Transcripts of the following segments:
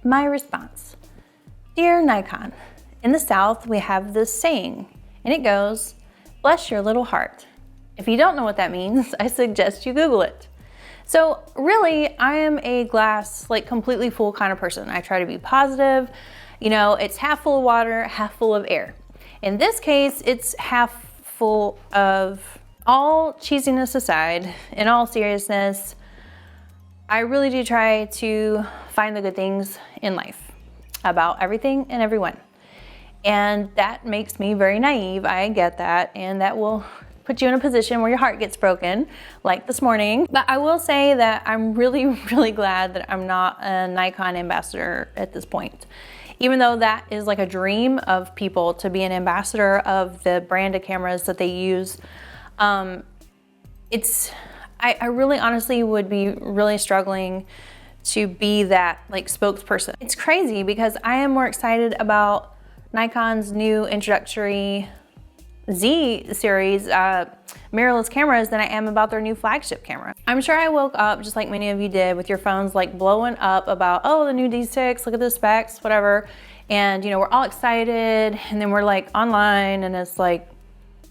My response: Dear Nikon, in the South we have this saying, and it goes, bless your little heart. If you don't know what that means, I suggest you Google it. So really, I am a glass, like completely full kind of person. I try to be positive. You know, it's half full of water, half full of air. In this case, it's half full of, all cheesiness aside, in all seriousness, I really do try to find the good things in life about everything and everyone. And that makes me very naive, I get that, and that will put you in a position where your heart gets broken, like this morning. But I will say that I'm really, really glad that I'm not a Nikon ambassador at this point. Even though that is like a dream of people, to be an ambassador of the brand of cameras that they use. I really honestly would be really struggling to be that like spokesperson. It's crazy because I am more excited about Nikon's new introductory Z series mirrorless cameras than I am about their new flagship camera. I'm sure I woke up just like many of you did with your phones like blowing up about, oh, the new D6, look at the specs, whatever. And you know, we're all excited, and then we're like online and it's like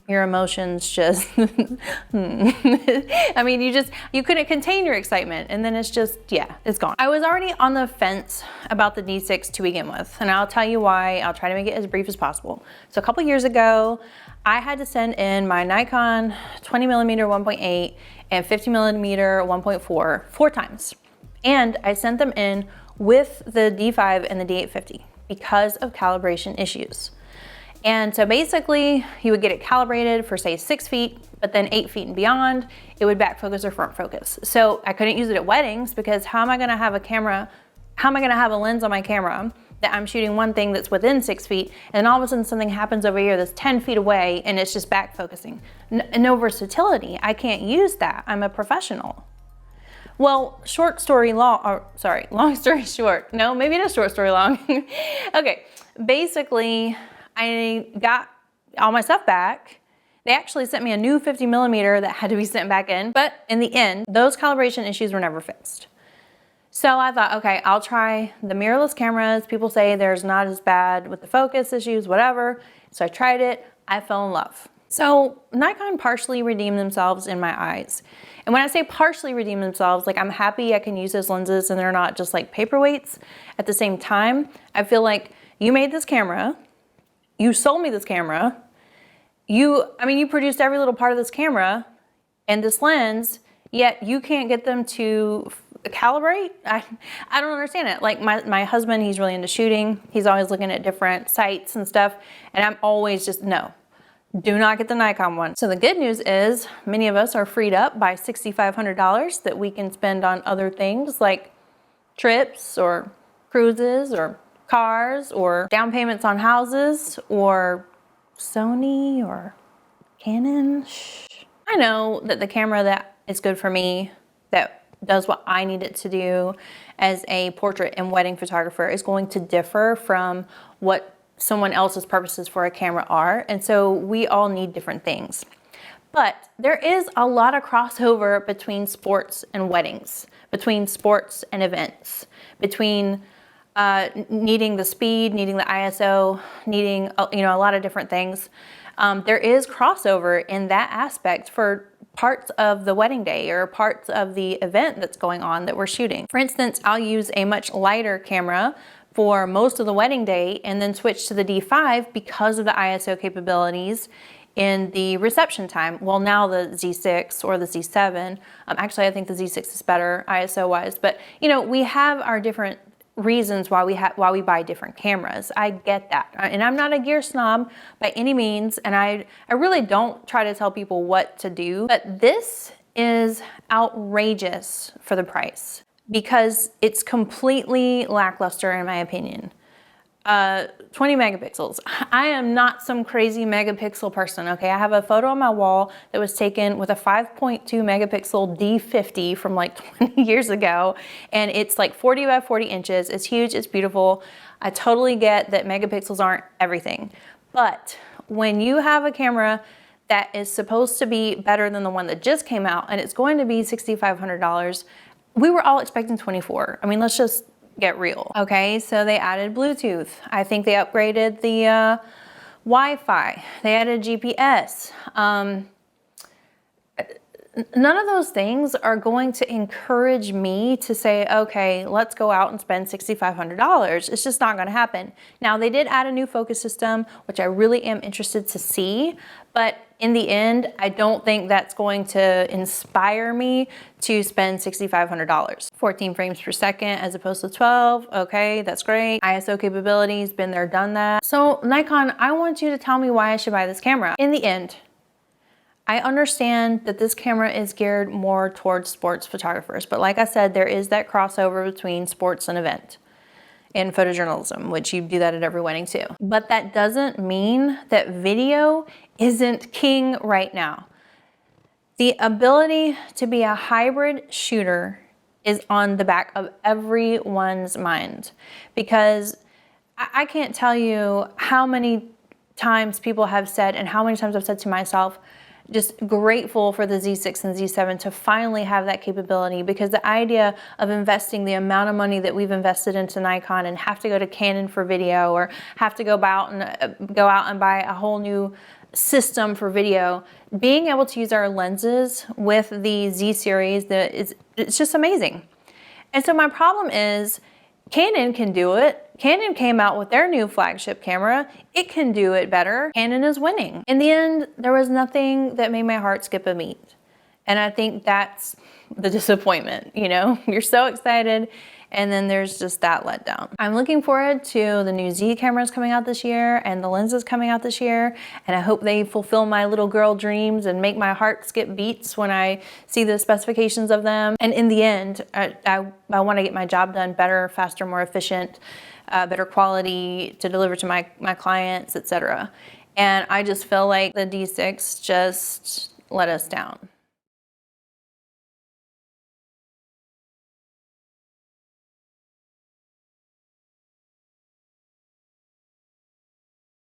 your emotions just, I mean, you couldn't contain your excitement, and then it's just, yeah, it's gone. I was already on the fence about the D6 to begin with, and I'll tell you why. I'll try to make it as brief as possible. So a couple years ago, I had to send in my Nikon 20mm 1.8 and 50mm 1.4 4 times. And I sent them in with the D5 and the D850 because of calibration issues. And so basically you would get it calibrated for say 6 feet, but then 8 feet and beyond, it would back focus or front focus. So I couldn't use it at weddings because how am I gonna have a lens on my camera that I'm shooting one thing that's within 6 feet, and all of a sudden something happens over here that's 10 feet away and it's just back focusing. No versatility, I can't use that, I'm a professional. Well, long story short, no, maybe not short story long. Okay, basically, I got all my stuff back. They actually sent me a new 50mm that had to be sent back in, but in the end, those calibration issues were never fixed. So I thought, okay, I'll try the mirrorless cameras. People say there's not as bad with the focus issues, whatever. So I tried it, I fell in love. So Nikon partially redeemed themselves in my eyes. And when I say partially redeem themselves, like I'm happy I can use those lenses and they're not just like paperweights. At the same time, I feel like you made this camera, you sold me this camera, you produced every little part of this camera and this lens, yet you can't get them to calibrate? I don't understand it. Like my husband, he's really into shooting. He's always looking at different sites and stuff. And I'm always just, no, do not get the Nikon one. So the good news is many of us are freed up by $6,500 that we can spend on other things like trips or cruises or cars or down payments on houses or Sony or Canon. I know that the camera that is good for me, that does what I need it to do as a portrait and wedding photographer, is going to differ from what someone else's purposes for a camera are. And so we all need different things. But there is a lot of crossover between sports and weddings, between sports and events, between needing the speed, needing the ISO, needing a lot of different things. There is crossover in that aspect for parts of the wedding day or parts of the event that's going on that we're shooting. For instance, I'll use a much lighter camera for most of the wedding day and then switch to the D5 because of the ISO capabilities in the reception time. Well, now the Z6 or the Z7, actually I think the Z6 is better ISO wise, but we have our different reasons why we buy different cameras. I get that. And I'm not a gear snob by any means, and I really don't try to tell people what to do, but this is outrageous for the price because it's completely lackluster in my opinion. 20 megapixels. I am not some crazy megapixel person, okay? I have a photo on my wall that was taken with a 5.2 megapixel D50 from like 20 years ago, and it's like 40 by 40 inches. It's huge, it's beautiful. I totally get that megapixels aren't everything, but when you have a camera that is supposed to be better than the one that just came out, and it's going to be $6,500, we were all expecting 24. I mean, let's just get real. Okay, so they added Bluetooth. I think they upgraded the Wi-Fi. They added GPS. None of those things are going to encourage me to say, okay, let's go out and spend $6,500. It's just not going to happen. Now, they did add a new focus system, which I really am interested to see, but in the end, I don't think that's going to inspire me to spend $6,500. 14 frames per second as opposed to 12. Okay, that's great. ISO capabilities, been there, done that. So Nikon, I want you to tell me why I should buy this camera. In the end, I understand that this camera is geared more towards sports photographers, but like I said, there is that crossover between sports and event in photojournalism, which you do that at every wedding too. But that doesn't mean that video isn't king right now. The ability to be a hybrid shooter is on the back of everyone's mind, because I can't tell you how many times people have said, and how many times I've said to myself, just grateful for the Z6 and Z7 to finally have that capability, because the idea of investing the amount of money that we've invested into Nikon and have to go to Canon for video, or have to go out and buy a whole new system for video, being able to use our lenses with the Z series, it's just amazing. And so my problem is, Canon can do it. Canon came out with their new flagship camera. It can do it better. Canon is winning. In the end, there was nothing that made my heart skip a beat. And I think that's the disappointment, you know? You're so excited, and then there's just that letdown. I'm looking forward to the new Z cameras coming out this year and the lenses coming out this year, and I hope they fulfill my little girl dreams and make my heart skip beats when I see the specifications of them. And in the end, I want to get my job done better, faster, more efficient, better quality to deliver to my clients, etc. And I just feel like the D6 just let us down.